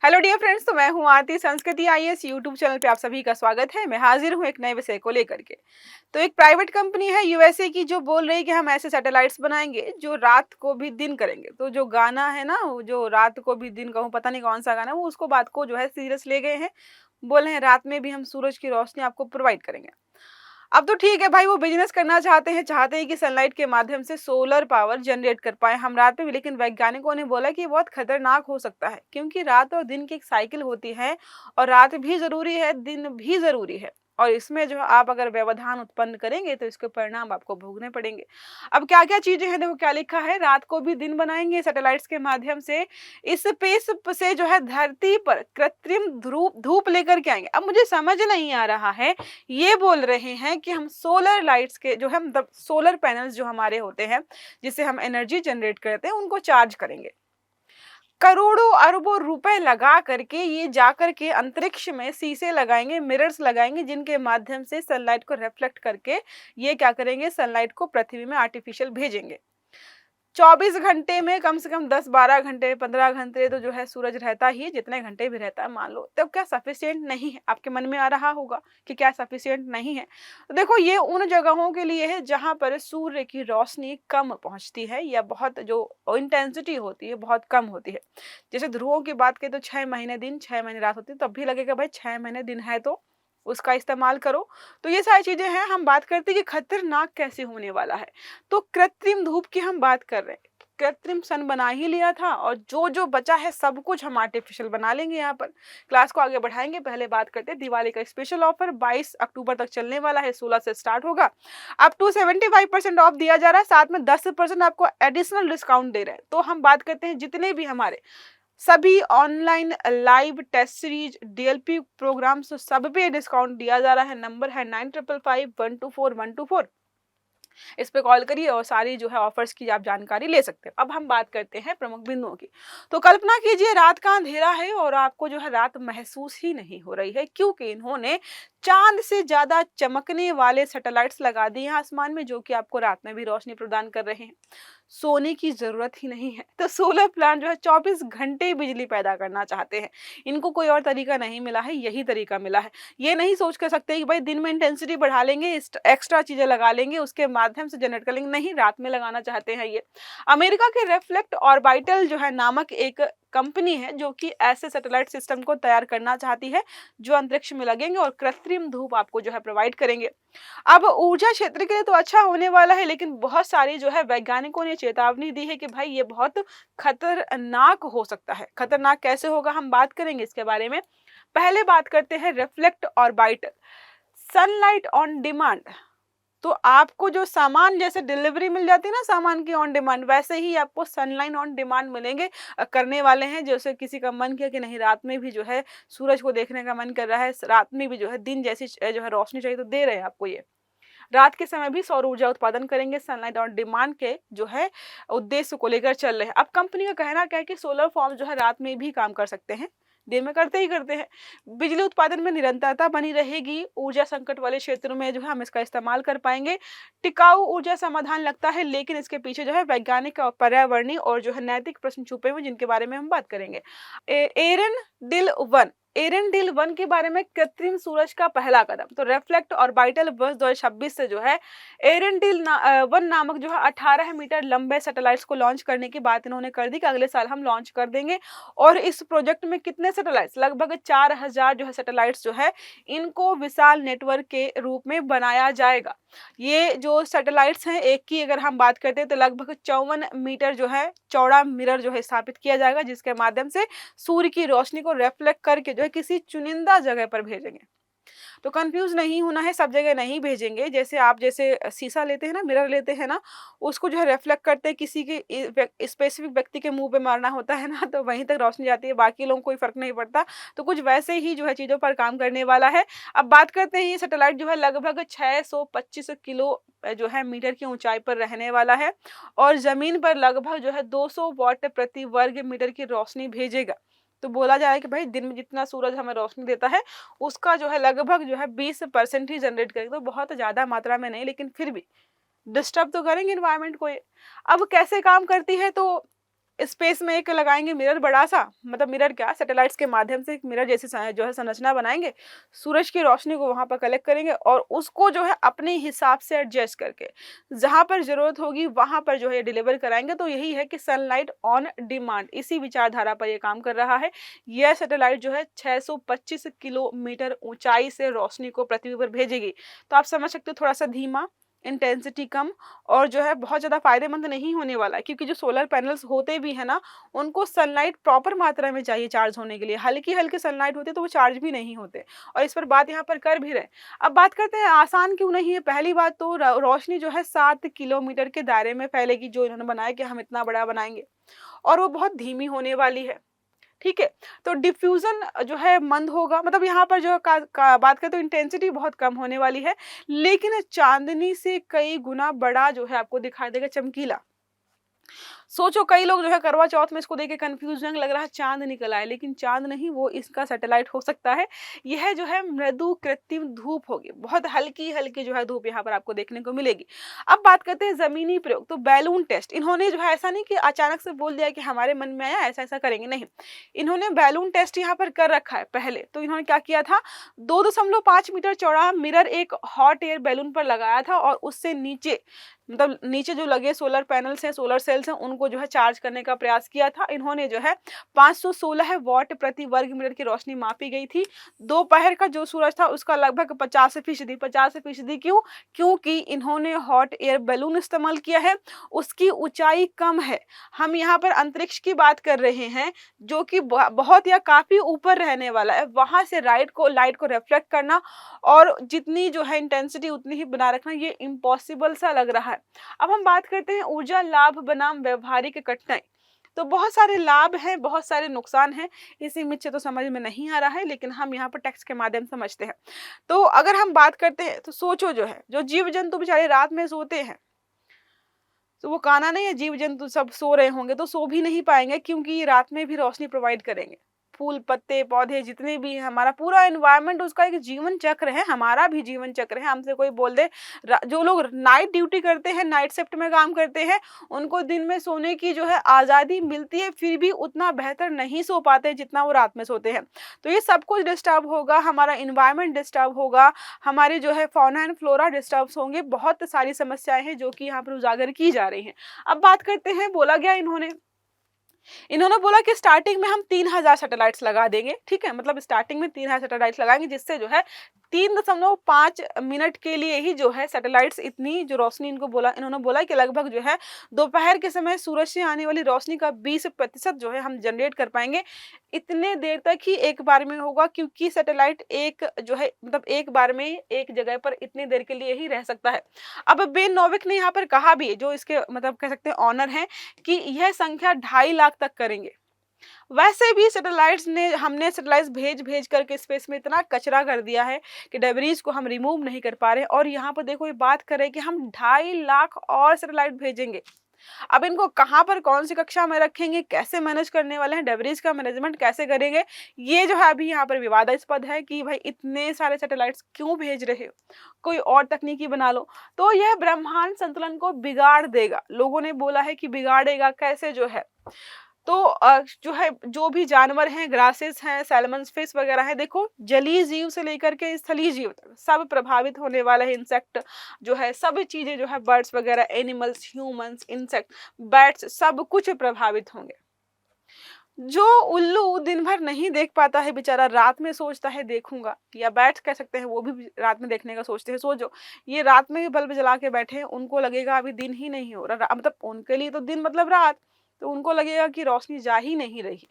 Hello dear friends, तो मैं हूं आरती। संस्कृति आईएएस यूट्यूब चैनल पे आप सभी का स्वागत है। मैं हाजिर हूं एक नए विषय को लेकर के। तो एक प्राइवेट कंपनी है यूएसए की जो बोल रही है कि हम ऐसे सैटेलाइट्स बनाएंगे जो रात को भी दिन करेंगे। तो जो गाना है ना, वो जो रात को भी दिन कहूँ, पता नहीं कौन सा गाना है, वो उसको बात को जो है सीरियस ले गए हैं। बोल रहे हैं रात में भी हम सूरज की रोशनी आपको प्रोवाइड करेंगे। अब तो ठीक है भाई, वो बिजनेस करना चाहते हैं कि सनलाइट के माध्यम से सोलर पावर जनरेट कर पाए हम रात में भी। लेकिन वैज्ञानिकों ने बोला कि ये बहुत खतरनाक हो सकता है, क्योंकि रात और दिन की एक साइकिल होती है और रात भी जरूरी है, दिन भी जरूरी है। और इसमें जो है आप अगर व्यवधान उत्पन्न करेंगे तो इसके परिणाम आपको भोगने पड़ेंगे। अब क्या क्या चीजें हैं, देखो क्या लिखा है। रात को भी दिन बनाएंगे सैटेलाइट्स के माध्यम से, स्पेस से जो है धरती पर कृत्रिम धूप धूप लेकर के आएंगे। अब मुझे समझ नहीं आ रहा है, ये बोल रहे हैं कि हम सोलर लाइट्स के जो हम सोलर पैनल्स जो हमारे होते हैं, जिससे हम एनर्जी जनरेट करते हैं, उनको चार्ज करेंगे। करोड़ों अरबों रुपए लगा करके ये जाकर के अंतरिक्ष में शीशे लगाएंगे, मिरर्स लगाएंगे, जिनके माध्यम से सनलाइट को रिफ्लेक्ट करके ये क्या करेंगे, सनलाइट को पृथ्वी में आर्टिफिशियल भेजेंगे। 24 घंटे में कम से कम 10-12 घंटे, 15 घंटे तो जो है सूरज रहता ही, जितने घंटे भी रहता है मान लो। तब क्या सफिशिएंट नहीं है? आपके मन में आ रहा होगा कि क्या सफिशिएंट नहीं है। तो देखो, ये उन जगहों के लिए है जहां पर सूर्य की रोशनी कम पहुंचती है या बहुत जो इंटेंसिटी होती है बहुत कम होती है। जैसे ध्रुवों की बात करें तो 6 महीने दिन 6 महीने रात होती है, तब भी लगेगा भाई 6 महीने दिन है तो उसका इस्तेमाल करो। तो ये सारी चीजें हैं। हम बात करते हैं कि खतरनाक कैसे होने वाला है। तो कृत्रिम धूप की हम बात कर रहे हैं। कृत्रिम सन बना ही लिया था और जो जो बचा है सब कुछ हम आर्टिफिशियल बना लेंगे। यहाँ पर क्लास को आगे बढ़ाएंगे। पहले बात करते हैं दिवाली का स्पेशल ऑफर 22 अक्टूबर तक चलने वाला है, 16 से स्टार्ट होगा। अप टू 75% ऑफ दिया जा रहा है, साथ में 10% आपको एडिशनल डिस्काउंट दे रहे हैं। तो हम बात करते हैं जितने भी हमारे सभी online live test series DLP programmes, तो सब पे डिस्काउंट दिया जा रहा है। नंबर है 9555124124। इस पे कॉल करिए और सारी जो है ऑफर्स की आप जानकारी ले सकते हैं। अब हम बात करते हैं प्रमुख बिंदुओं की। तो कल्पना कीजिए रात का अंधेरा है और आपको जो है रात महसूस ही नहीं हो रही है, क्योंकि इन्होंने चांद से ज्यादा चमकने वाले सैटेलाइट्स लगा दिए हैं आसमान में, जो कि आपको रात में भी रोशनी प्रदान कर रहे हैं। सोने की जरूरत ही नहीं है। तो सोलर प्लांट जो है 24 घंटे बिजली पैदा करना चाहते हैं। इनको कोई और तरीका नहीं मिला है, यही तरीका मिला है। ये नहीं सोच कर सकते कि भाई दिन में इंटेंसिटी बढ़ा लेंगे, एक्स्ट्रा चीजें लगा लेंगे, उसके माध्यम से जनरेट कर लेंगे। नहीं, रात में लगाना चाहते हैं ये। अमेरिका के रिफ्लेक्ट ऑर्बिटल जो है नामक एक कंपनी है जो कि ऐसे सैटेलाइट सिस्टम को तैयार करना चाहती है जो अंतरिक्ष में लगेंगे और कृत्रिम धूप आपको जो है प्रोवाइड करेंगे। अब ऊर्जा क्षेत्र के लिए तो अच्छा होने वाला है, लेकिन बहुत सारी जो है वैज्ञानिकों ने चेतावनी दी है कि भाई ये बहुत खतरनाक हो सकता है। खतरनाक कैसे होगा, हम बात करेंगे इसके बारे में। पहले बात करते हैं reflect orbital sunlight on demand. तो आपको जो सामान जैसे डिलीवरी मिल जाती है ना सामान की ऑन डिमांड, वैसे ही आपको सनलाइट ऑन डिमांड मिलेंगे। करने वाले हैं जैसे किसी का मन किया कि नहीं रात में भी जो है सूरज को देखने का मन कर रहा है, रात में भी जो है दिन जैसी जो है रोशनी चाहिए, तो दे रहे हैं आपको ये। रात के समय भी सौर ऊर्जा उत्पादन करेंगे। सनलाइट ऑन डिमांड के जो है उद्देश्य को लेकर चल रहे हैं। अब कंपनी का कहना क्या है कि सोलर फॉर्म जो है रात में भी काम कर सकते हैं, दिन में करते ही करते हैं। बिजली उत्पादन में निरंतरता बनी रहेगी। ऊर्जा संकट वाले क्षेत्रों में जो है हम इसका इस्तेमाल कर पाएंगे। टिकाऊ ऊर्जा समाधान लगता है, लेकिन इसके पीछे जो है वैज्ञानिक और पर्यावरणीय और जो है नैतिक प्रश्न छुपे हुए, जिनके बारे में हम बात करेंगे। एरन डिल वन एरेंडिल 1 के बारे में, कृत्रिम सूरज का पहला कदम। तो रिफ्लेक्ट ऑर्बिटल वर्ष 2026 से जो है एरेंडिल 1 नामक जो है 18 मीटर लंबे सैटेलाइट्स को लॉन्च करने की बात इन्होंने कर दी कि अगले साल हम लॉन्च कर देंगे। और इस प्रोजेक्ट में कितने सैटेलाइट्स, लगभग 4000 जो है सैटेलाइट्स जो है इनको विशाल नेटवर्क के रूप में बनाया जाएगा। ये जो सैटेलाइट्स हैं, एक की अगर हम बात करते हैं तो लगभग 54 मीटर जो है चौड़ा मिरर जो है स्थापित किया जाएगा, जिसके माध्यम से सूर्य की रोशनी को रिफ्लेक्ट करके जो है किसी चुनिंदा जगह पर भेजेंगे। तो कंफ्यूज नहीं होना है, सब जगह नहीं भेजेंगे। जैसे आप जैसे शीशा लेते हैं ना, मिरर लेते हैं ना, उसको जो है रिफ्लेक्ट करते हैं किसी के स्पेसिफिक व्यक्ति के मुंह पे मारना होता है ना, तो वहीं तक रोशनी जाती है, बाकी लोगों को कोई फर्क नहीं पड़ता। तो कुछ वैसे ही जो है चीजों पर काम करने वाला है। अब बात करते हैं, ये सैटेलाइट जो है लगभग 625 किलो जो है मीटर की ऊंचाई पर रहने वाला है और जमीन पर लगभग जो है 200 वाट प्रति वर्ग मीटर की रोशनी भेजेगा। तो बोला जा रहा है कि भाई दिन में जितना सूरज हमें रोशनी देता है उसका जो है लगभग जो है 20% ही जनरेट करेगा। तो बहुत ज्यादा मात्रा में नहीं, लेकिन फिर भी डिस्टर्ब तो करेंगे इन्वायरमेंट को ये। अब कैसे काम करती है, तो स्पेस में एक लगाएंगे मिरर बड़ा सा, मतलब मिरर क्या, सैटेलाइट्स के माध्यम से एक मिरर जैसी जो है संरचना बनाएंगे, सूरज की रोशनी को वहां पर कलेक्ट करेंगे और उसको जो है अपने हिसाब से एडजस्ट करके जहां पर जरूरत होगी वहां पर जो है डिलीवर कराएंगे। तो यही है कि सनलाइट ऑन डिमांड, इसी विचारधारा पर यह काम कर रहा है। यह सैटेलाइट जो है 625 किलोमीटर ऊंचाई से रोशनी को पृथ्वी पर भेजेगी। तो आप समझ सकते हो थोड़ा सा धीमा, इंटेंसिटी कम, और जो है बहुत ज़्यादा फायदेमंद नहीं होने वाला है, क्योंकि जो सोलर पैनल्स होते भी है ना, उनको सनलाइट प्रॉपर मात्रा में चाहिए चार्ज होने के लिए। हल्की हल्की सनलाइट होती है तो वो चार्ज भी नहीं होते, और इस पर बात यहाँ पर कर भी रहे। अब बात करते हैं आसान क्यों नहीं है। पहली बात तो रोशनी जो है 7 किलोमीटर के दायरे में फैलेगी, जो इन्होंने बनाया कि हम इतना बड़ा बनाएंगे, और वो बहुत धीमी होने वाली है। ठीक है, तो डिफ्यूजन जो है मंद होगा, मतलब यहाँ पर जो बात करें तो इंटेंसिटी बहुत कम होने वाली है, लेकिन चांदनी से कई गुना बड़ा जो है आपको दिखाई देगा, चमकीला। सोचो कई लोग जो है करवा चौथ में इसको देख के कंफ्यूज लग रहा है चांद निकल आए, लेकिन चांद नहीं, वो इसका सैटेलाइट हो सकता है। यह जो है मृदु कृत्रिम धूप होगी, बहुत हल्की हल्की जो है धूप यहाँ पर आपको देखने को मिलेगी। अब बात करते हैं जमीनी प्रयोग, तो बैलून टेस्ट इन्होंने जो है ऐसा नहीं कि अचानक से बोल दिया कि हमारे मन में आया ऐसा ऐसा करेंगे, नहीं, इन्होंने बैलून टेस्ट यहाँ पर कर रखा है पहले। तो इन्होंने क्या किया था, 2.5 मीटर चौड़ा मिरर एक हॉट एयर बैलून पर लगाया था, और उससे नीचे, मतलब नीचे जो लगे सोलर पैनल्स हैं, सोलर सेल्स हैं, उनको जो है चार्ज करने का प्रयास किया था। इन्होंने जो है 516 वॉट प्रति वर्ग मीटर की रोशनी मापी गई थी। दोपहर का जो सूरज था उसका लगभग 50%। क्यों? क्योंकि इन्होंने हॉट एयर बैलून इस्तेमाल किया है, उसकी ऊंचाई कम है। हम यहाँ पर अंतरिक्ष की बात कर रहे हैं, जो कि बहुत या काफी ऊपर रहने वाला है, वहां से लाइट को रिफ्लेक्ट करना और जितनी जो है इंटेंसिटी उतनी ही बना रखना, ये इम्पॉसिबल सा लग रहा है। अब हम बात करते हैं ऊर्जा लाभ बनाम व्यवहारिक कठिनाई। तो बहुत सारे लाभ हैं, बहुत सारे नुकसान हैं, इसी मिर्च तो समझ में नहीं आ रहा है, लेकिन हम यहाँ पर टेक्स्ट के माध्यम से समझते हैं। तो अगर हम बात करते हैं, तो सोचो जो है, जो जीव जंतु बेचारे रात में सोते हैं, तो वो काना नहीं है, जीव जंतु सब सो रहे होंगे तो सो भी नहीं पाएंगे, क्योंकि रात में भी रोशनी प्रोवाइड करेंगे। फूल पत्ते पौधे जितने भी हैं, हमारा पूरा एनवायरनमेंट उसका एक जीवन चक्र है, हमारा भी जीवन चक्र है। हमसे कोई बोल दे, जो लोग नाइट ड्यूटी करते हैं, नाइट शिफ्ट में काम करते हैं, उनको दिन में सोने की जो है आज़ादी मिलती है, फिर भी उतना बेहतर नहीं सो पाते जितना वो रात में सोते हैं। तो ये सब कुछ डिस्टर्ब होगा, हमारा इन्वायरमेंट डिस्टर्ब होगा, हमारी जो है फौना एंड फ्लोरा डिस्टर्ब होंगे, बहुत सारी समस्याएं हैं जो कि यहाँ पर उजागर की जा रही हैं। अब बात करते हैं, बोला गया इन्होंने बोला कि स्टार्टिंग में हम 3000 सैटेलाइट्स लगा देंगे। ठीक है, मतलब स्टार्टिंग में 3000 सैटेलाइट्स लगाएंगे, जिससे जो है 3.5 मिनट के लिए ही जो है सैटेलाइट्स इतनी जो रोशनी इन्होंने बोला कि लगभग जो है दोपहर के समय सूरज से आने वाली रोशनी का 20% जो है हम जनरेट कर पाएंगे। इतने देर तक ही एक बार में होगा, क्योंकि सैटेलाइट एक जो है, मतलब एक बार में एक जगह पर इतनी देर के लिए ही रह सकता है। अब बेन नोविक ने यहाँ पर कहा भी, जो इसके मतलब कह सकते हैं ऑनर है, कि यह संख्या 2.5 लाख तक करेंगे। वैसे भी हमने सैटेलाइट्स भेज भेज करके स्पेस में इतना कचरा कर दिया है कि डेब्रीज को हम रिमूव नहीं कर पा रहे, और यहाँ पर देखो ये बात करें कि हम 2.5 लाख और सैटेलाइट भेजेंगे। अब इनको कहाँ पर कौन सी कक्षा में रखेंगे, कैसे मैनेज करने वाले हैं, डेब्रीज का मैनेजमेंट कैसे करेंगे, ये जो है अभी यहाँ पर विवादास्पद है कि भाई इतने सारे सैटेलाइट्स क्यों भेज रहे हो, कोई और तकनीकी बना लो। तो यह ब्रह्मांड संतुलन को बिगाड़ देगा। लोगों ने बोला है कि बिगाड़ेगा कैसे, जो है तो जो है जो भी जानवर हैं, ग्रासेस हैं, सैल्मन फिश वगैरह है, देखो जलीय जीव से लेकर के स्थलीय जीव तक सब प्रभावित होने वाले हैं। इंसेक्ट जो है, सब चीजें जो है, बर्ड्स वगैरह, एनिमल्स, ह्यूमंस, इंसेक्ट, बैट्स, सब कुछ प्रभावित होंगे। जो उल्लू दिन भर नहीं देख पाता है बेचारा, रात में सोचता है देखूंगा, या बैट्स कह सकते हैं, वो भी रात में देखने का सोचते हैं। सोचो ये रात में बल्ब जला के बैठे हैं, उनको लगेगा अभी दिन ही नहीं हो रहा, मतलब उनके लिए तो दिन मतलब रात, तो उनको लगेगा कि रोशनी जा ही नहीं रही।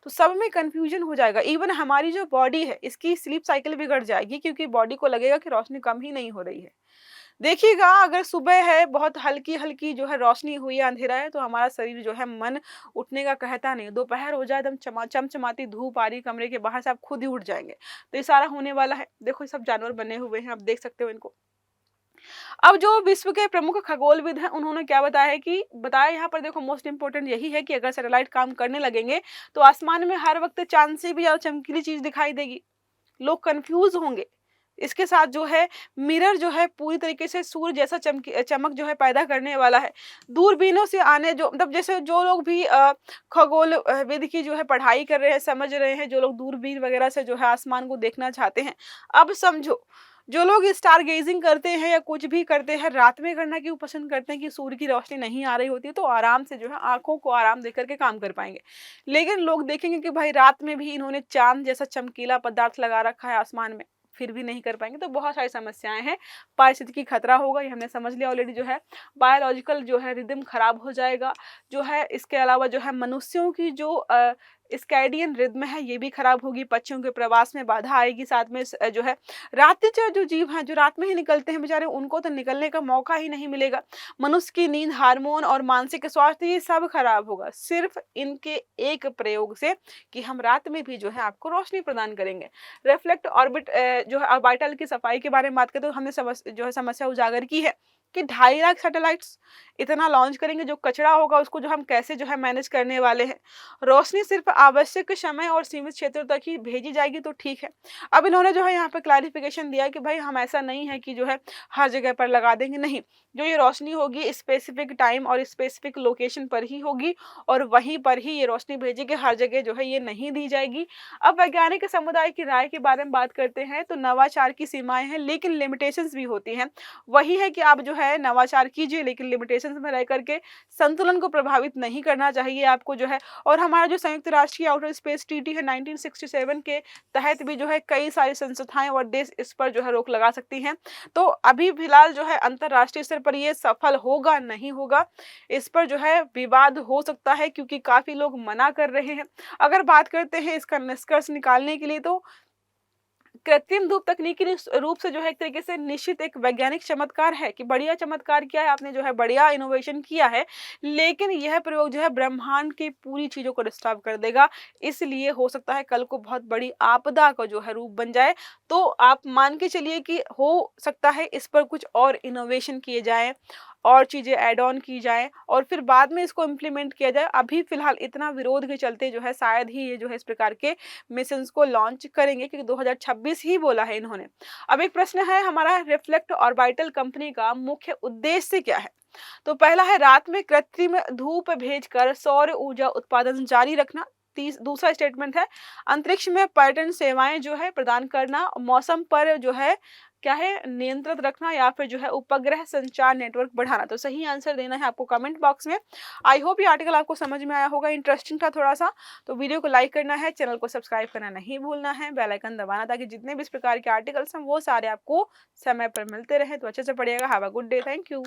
तो सब में कंफ्यूजन हो जाएगा। इवन हमारी जो बॉडी है, इसकी स्लीप साइकिल बिगड़ जाएगी, क्योंकि बॉडी को लगेगा कि रोशनी कम ही नहीं हो रही है। देखिएगा, अगर सुबह है, बहुत हल्की हल्की जो है रोशनी हुई है, अंधेरा है, तो हमारा शरीर जो है, मन उठने का कहता नहीं। दोपहर हो जाए, एकदम चमचमाती धूप आ रही कमरे के बाहर से, आप खुद ही उठ जाएंगे। तो ये सारा होने वाला है। देखो ये सब जानवर बने हुए हैं, आप देख सकते हो इनको। अब जो विश्व के प्रमुख खगोलविद हैं, उन्होंने क्या बताया यहाँ पर, देखो मोस्ट इंपोर्टेंट यही है कि अगर सैटेलाइट काम करने लगेंगे तो आसमान में हर वक्त चांद से भी ज्यादा चमकीली चीज दिखाई देगी। लोग कंफ्यूज होंगे, इसके साथ जो है मिरर जो है पूरी तरीके से सूर्य जैसा चमक जो है पैदा करने वाला है। दूरबीनों से आने जो मतलब जैसे जो लोग भी खगोल विद की जो है पढ़ाई कर रहे हैं, समझ रहे हैं, जो लोग दूरबीन वगैरह से जो है आसमान को देखना चाहते हैं, अब समझो जो लोग स्टार गेजिंग करते हैं या कुछ भी करते हैं, रात में करना क्यों पसंद करते हैं कि सूर्य की रोशनी नहीं आ रही होती है, तो आराम से जो है आँखों को आराम दे कर के काम कर पाएँगे। लेकिन लोग देखेंगे कि भाई रात में भी इन्होंने चाँद जैसा चमकीला पदार्थ लगा रखा है आसमान में, फिर भी नहीं कर पाएँगे, तो बहुत सारी समस्याएँ हैं। पारिस्थितिकी खतरा होगा, ये हमने समझ लिया ऑलरेडी जो है। बायोलॉजिकल जो है रिदम खराब हो जाएगा, जो है इसके अलावा जो है मनुष्यों की जो स्कैडियन रिदम है ये भी खराब होगी, पक्षियों के प्रवास में बाधा आएगी, साथ में जो है रात्रिचर जो जीव हैं, जो रात में ही निकलते हैं बेचारे, उनको तो निकलने का मौका ही नहीं मिलेगा। मनुष्य की नींद, हार्मोन और मानसिक स्वास्थ्य ये सब खराब होगा, सिर्फ इनके एक प्रयोग से कि हम रात में भी जो है आपको रोशनी प्रदान करेंगे। रिफ्लेक्ट ऑर्बिट जो है ऑर्बिटल की सफाई के बारे में बात करें तो हमने जो है समस्या उजागर की है कि 2.5 लाख सैटेलाइट्स इतना लॉन्च करेंगे, जो कचरा होगा उसको जो हम कैसे जो है मैनेज करने वाले हैं। रोशनी सिर्फ आवश्यक समय और सीमित क्षेत्रों तक ही भेजी जाएगी तो ठीक है। अब इन्होंने जो है यहाँ पे क्लैरिफिकेशन दिया कि भाई हम ऐसा नहीं है कि जो है हर जगह पर लगा देंगे, नहीं। जो ये रोशनी होगी स्पेसिफिक टाइम और स्पेसिफिक लोकेशन पर ही होगी और वहीं पर ही ये रोशनी भेजेगी, हर जगह जो है ये नहीं दी जाएगी। अब वैज्ञानिक समुदाय की राय के बारे में बात करते हैं तो नवाचार की सीमाएं हैं लेकिन लिमिटेशंस भी होती हैं। वही है कि आप जो है नवाचार कीजिए लेकिन लिमिटेशंस में रह करके संतुलन को प्रभावित नहीं करना चाहिए आपको जो है। और हमारा जो संयुक्त राष्ट्र की आउटर स्पेस ट्रीटी है 1967 के तहत भी जो है कई सारी संस्थाएं और देश इस पर जो है रोक लगा सकती हैं। तो अभी फिलहाल जो है अंतरराष्ट्रीय स्तर पर ये सफल होगा नहीं होगा, इस पर जो है विवाद हो सकता है क्योंकि काफी लोग मना कर रहे हैं। अगर बात करते हैं इसका निष्कर्ष निकालने के लिए तो कृत्रिम धूप तकनीकी रूप से जो है एक तरीके से निश्चित एक वैज्ञानिक चमत्कार है कि बढ़िया चमत्कार किया है आपने, जो है बढ़िया इनोवेशन किया है, लेकिन यह प्रयोग जो है ब्रह्मांड की पूरी चीजों को डिस्टर्ब कर देगा। इसलिए हो सकता है कल को बहुत बड़ी आपदा का जो है रूप बन जाए। तो आप मान के चलिए कि हो सकता है इस पर कुछ और इनोवेशन किए जाए और चीजें ऐड ऑन की जाए और फिर बाद में इसको इम्प्लीमेंट किया जाए। अभी फिलहाल इतना विरोध के चलते जो है शायद ही ये जो है इस प्रकार के मिशंस को लॉन्च करेंगे क्योंकि 2026 ही बोला है इन्होंने। अब एक प्रश्न है हमारा, रिफ्लेक्ट ऑर्बिटल कंपनी का मुख्य उद्देश्य क्या है? तो पहला है रात में कृत्रिम धूप भेजकर सौर ऊर्जा उत्पादन जारी रखना। दूसरा स्टेटमेंट है अंतरिक्ष में पर्यटन सेवाएं जो है प्रदान करना, मौसम पर जो है क्या है नियंत्रित रखना या फिर जो है उपग्रह संचार नेटवर्क बढ़ाना। तो सही आंसर देना है आपको कमेंट बॉक्स में। आई होप ये आर्टिकल आपको समझ में आया होगा, इंटरेस्टिंग था थोड़ा सा। तो वीडियो को लाइक करना है, चैनल को सब्सक्राइब करना नहीं भूलना है, बेल आइकन दबाना ताकि जितने भी इस प्रकार के आर्टिकल्स हैं वो सारे आपको समय पर मिलते रहे। तो अच्छे से पढ़िएगा। Have a good day. Thank you.